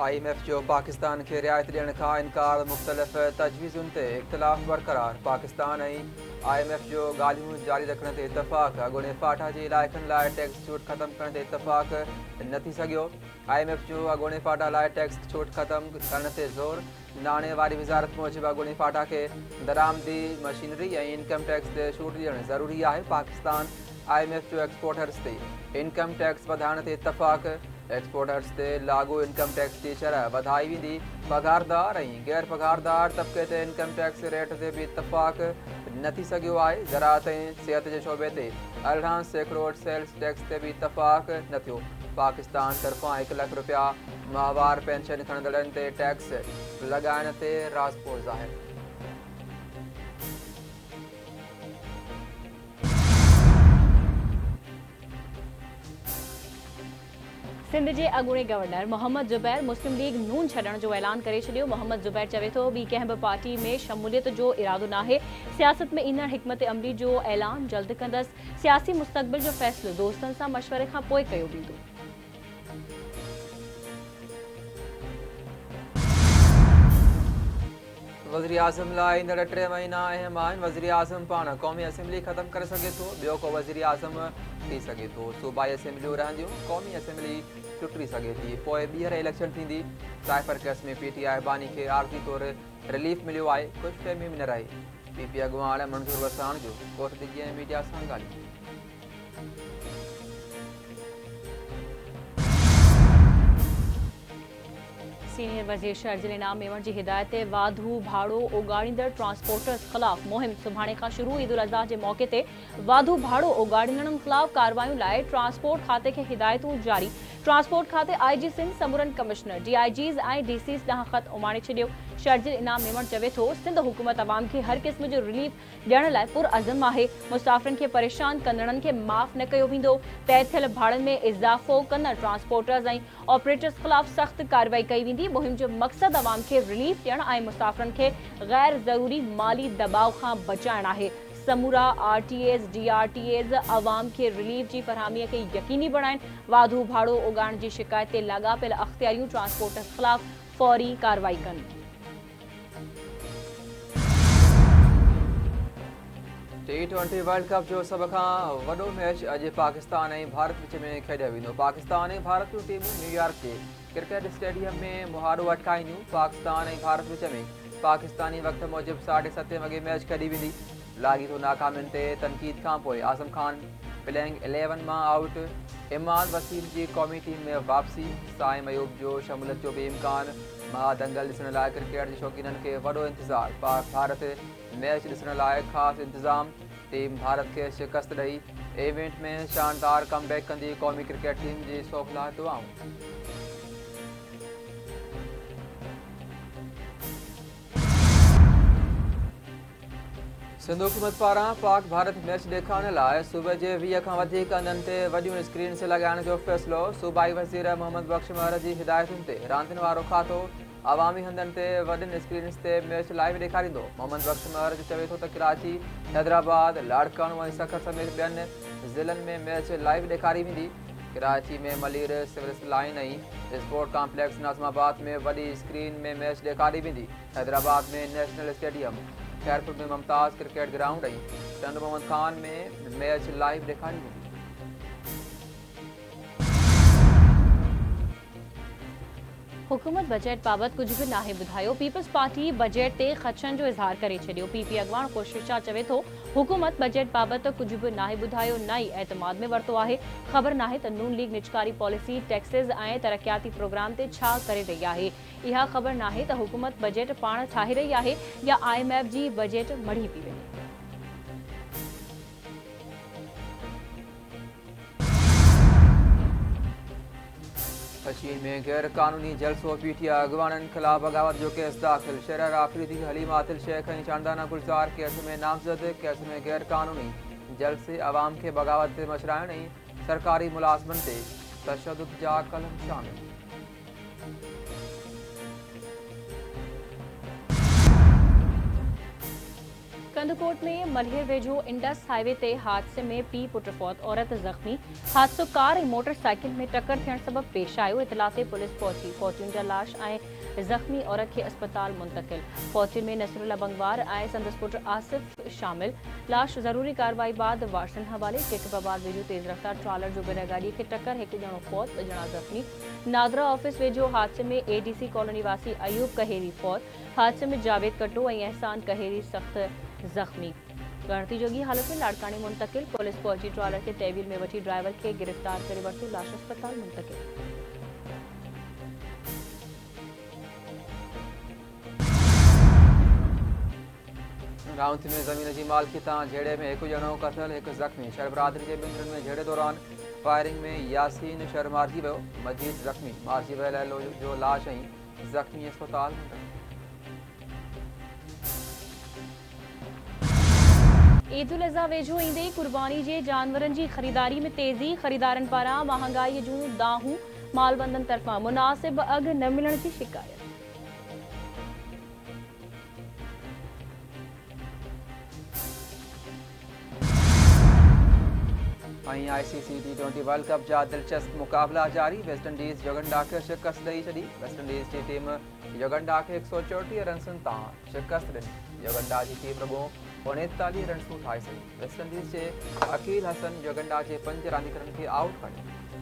IMF जो पाकिस्तान के रियायत ॾियण खां इनकार मुख़्तलिफ़ तजवीज़ुनि ते इख़्तिलाफ़ बरक़रार। पाकिस्तान IMF जो ॻाल्हियूं जारी रखण ते इतफ़ाक़। अॻूणे फाटा जे इलाइक़नि लाइ टैक्स छूट ख़त्म करण ते इतफ़ाक़ न थी सघियो। IMF जो अॻूणे फाटा लाइ टैक्स छूट ख़त्म करण ते ज़ोर। नाणे वारी वज़ारत मूजिबि अॻूणे फाटा खे दरामदी मशीनरी ऐं इनकम टैक्स ते छूट ॾियणु ज़रूरी आहे। पाकिस्तान IMF जो एक्सपोर्टर्स ते इनकम टैक्स वधाइण ते इतफ़ाक़। एक्सपोर्टर्स ते लागू इनकम टैक्स जी शरह वधाई वेंदी। पघारदार ऐं गैर पघारदार तबिके ते इनकम टैक्स रेट ते बि इतफ़ाक़ न थी सघियो आहे। ज़राअत ऐं सिहत जे शोबे ते 18% सेल्स टैक्स ते बि इतफ़ाक़ न थियो। पाकिस्तान तरफ़ां 1 लख रुपया माहवार पेंशन खणंदड़नि ते टैक्स लॻाइण ते राज़पोर ज़ाहिर। सिंध जे अॻूणे गवर्नर मोहम्मद ज़ुबैर मुस्लिम लीग नून छॾण जो ऐलान करे छॾियो। मोहम्मद ज़ुबैर चवे थो ॿी कंहिं बि पार्टी में शमूलियत जो इरादो नाहे। सियासत में ईंदड़ हिकमत अमली जो ऐलान जल्द कंदसि। सियासी मुस्तक़बिल जो फ़ैसिलो दोस्तनि सां मशवरे खां पोइ कयो वेंदो। वज़ीर आज़म लाइ ईंदड़ 3 महीना अहम आहिनि। वज़ीर आज़म पाण क़ौमी असेंबली ख़त्म करे सघे थो। ॿियो को वज़ीर आज़म थी सघे थो। सूबाई असेंबलियूं रहंदियूं। क़ौमी असेंबली टुटी सघे थी। पोइ ॿीहर इलेक्शन थींदी। साइफर केस में PTI बानी खे आरज़ी तौरु रिलीफ मिलियो आहे। कुझु फ़हमी में न रही। PP अॻुवाण मंज़ूर वसाण जो कोर्ट डिॼी ऐं मीडिया सां ॻाल्हियूं। सीनियर वज़ीर शर्जिल इनाम मेवण जी हिदायत ते वाधू भाड़ो उगाड़ींदड़ ट्रांसपोर्टर्स ख़िलाफ़ मुहिम सुभाणे खां शुरू। ईद उल अज़हा जे मौक़े ते वाधू भाड़ो उगाड़ींदड़नि ख़िलाफ़ कार्रवाइयुनि लाइ ट्रांसपोर्ट खाते खे हिदायतूं जारी। ट्रांसपोर्ट खाते IG सिंध समूरनि कमिश्नर DIGs ऐं DCs ॾांहुं ख़त उमाणे छॾियो। शर्जिल इनाम मेवण चवे थो सिंध हुकूमत अवाम खे हर क़िस्म जो रिलीफ ॾियण लाइ पुरअज़म आहे। मुसाफ़िरनि खे परेशान कंदड़नि खे माफ़ न कयो वेंदो। तइ थियल भाड़नि में इज़ाफ़ो कंदड़ ट्रांसपोर्टर्स ऐं ऑपरेटर्स ख़िलाफ़ सख़्त कार्रवाई कई वेंदी। मुहिम जो मक़सदु अवाम खे रिलीफ ॾियण ऐं मुसाफ़िरनि खे गैर ज़रूरी माली दबाव खां बचाइण आहे। समूरा RTAs DRTAs अवाम खे रिलीफ जी फ़रहामीअ खे यकीनी बणाइनि। वाधू भाड़ो उगाइण जी शिकायत ते लाॻापियल अख़्तियारियूं ट्रांसपोर्टर्स ख़िलाफ़ फ़ौरी कार्रवाई कनि। T20 वर्ल्ड कप जो सभ खां वॾो मैच अॼु पाकिस्तान ऐं भारत विच में खेॾियो वेंदो। पाकिस्तान ऐं भारत जूं टीमूं न्यूयॉर्क जे क्रिकेट स्टेडियम में मुहारो अटकाईंदियूं। पाकिस्तान ऐं भारत विच में पाकिस्तानी वक़्त मूजिबि 7:30 वॻे मैच खेॾी वेंदी। लाॻीतो नाकामियुनि ते तनक़ीद खां पोइ आज़म खान प्लेइंग 11 मां आउट। इमाद वसीम जी क़ौमी टीम में वापसी। साइम अयूब जो शमूलियत जो बि इम्कान। महादंगल ॾिसण लाइ क्रिकेट जे शौक़ीननि खे वॾो इंतज़ारु। पाक भारत मैच ॾिसण लाइ ख़ासि इंतज़ाम। टीम भारत खे शिकस्त ॾेई इवेंट में शानदार कमबैक कंदी। क़ौमी क्रिकेट टीम जी सौख़ लाइ दुआऊं। सिंध हुकूमत पारां पाक भारत मैच ॾेखारण लाइ सूबे जे 20 खां वधीक हंधनि ते वॾियूं स्क्रीन्स लॻाइण जो फ़ैसिलो। सूबाई वज़ीर मोहम्मद बख्श महर जी हिदायतुनि ते रांदियुनि वारो खातो अवामी हंधनि ते वॾियुनि स्क्रीन्स ते मैच लाइव ॾेखारींदो। मोहम्मद बख्श महर चवे थो त कराची, हैदराबाद, लाड़काणो ऐं सखर समेत ॿियनि ज़िलनि में मैच लाइव ॾेखारी वेंदी। कराची में मलीर सिविल लाइन ऐं स्पोर्ट कॉम्प्लेक्स नाज़िमाबाद में वॾी स्क्रीन में मैच ॾेखारी वेंदी। हैदराबाद में नेशनल स्टेडियम, खैरपुर में मुमताज़ क्रिकेट ग्राउंड ऐं चंद मोहम्मद खान में मैच लाइव ॾेखारी वेंदी। हुकूमत बजट बाबति कुझु बि नाहे ॿुधायो। पीपल्स पार्टी बजट ते ख़दशनि जो इज़हार करे छॾियो। PP अॻवान ख़ुर्शीद शाह चवे थो हुकूमत बजट बाबति कुझु बि नाहे ॿुधायो, न ई एतमाद में वरितो आहे। ख़बर नाहे त नून लीग निजकारी पॉलिसी, टैक्सेस ऐं तरक़ियाती प्रोग्राम ते छा करे रही आहे। इहा ख़बर नाहे त हुकूमत बजट पाण ठाहे रही आहे या IMF जी बजट मढ़ी पई वञे। कश्मीर में गैर कानूनी जलसो। PTI अॻवाननि ख़िलाफ़ बग़ावत जो केस दाख़िल। शहर आफ़रीदी हलीमा आदिल शेख ऐं चांदाना गुलज़ार केस में नामज़द। केस में गैर कानूनी जलसे, अवाम खे बग़ावत ते मशराइण ऐं सरकारी मुलाज़िमनि ते तशद्दुद जा कलम शामिल। चंदकोट में मलहेर वेझो इंडस हाईवे ते हादसे में पी पुट फौत औरत जख्मी। हादसो कार ऐं मोटरसाइकिल में टक्कर थियण सबब पेश आयो। इतला ते पुलिस पहुंची। फौजियुनि जा लाश ऐं जख्मी औरत खे अस्पताल मुंतकिल। फौजियुनि में नसरुल्ला बंगवार ऐं संदसि पुट आसिफ शामिल। लाश ज़रूरी कार्रवाई बाद वारसनि हवाले। केकबाबाद वेझो तेज़ रफ़्तार ट्रालर जो बिना गाड़ी खे टक्कर, हिकु ॼणो फौत, ॿ ॼणा ज़ख्मी। नादरा ऑफिस वेझो हादसे में एडीसी कॉलोनी वासी अयूब कहेरी फौत। हादसे में जावेद कटो ऐं एहसान कहेरी सख्त जख्मी। गणती जोगी हालत में लाड़कानी मुंतकिल। पुलिस पहुंची ट्रालर के तहवील में वठी ड्राइवर के गिरफ्तार करे वरितो। लाश अस्पताल मुंतकिल। राउंथ में ज़मीन जी मालिकी तां झेड़े में हिकु ॼणो क़तल, हिकु ज़ख्मी। शहर बिरादरी जे ॿिनि में झेड़े दौरान फायरिंग में यासीन शहर मारिजी वियो। मजीद ज़ख्मी। मारिजी वियल जो लाश ऐं ज़ख्मी अस्पताल मुंतकिल। ईद उल अज़हा वेझो ईंदे कुर्बानी जे जानवरनि जी ख़रीदारी में तेज़ी। ख़रीदारनि पारां महांगाई जूं दाहूं। मालबंदनि तरफ़ां मुनासिब अघ न मिलण जी शिकायत। ICC T20 वर्ल्ड कप जा दिलचस्प मुकाबला जारी। वेस्टइंडीज़ युगांडा खे शिकस्त ॾेई छॾी। वेस्टइंडीज़ जी टीम युगांडा खे 134 रन्सनि तां शिकस्त ॾिनी। युगांडा जी टीम रुॻो 39 रन्सूं ठाहे सघी। वेस्टइंडीज़ जे अकील हसन युगांडा जे 5 रांदीगरनि खे आउट कयो।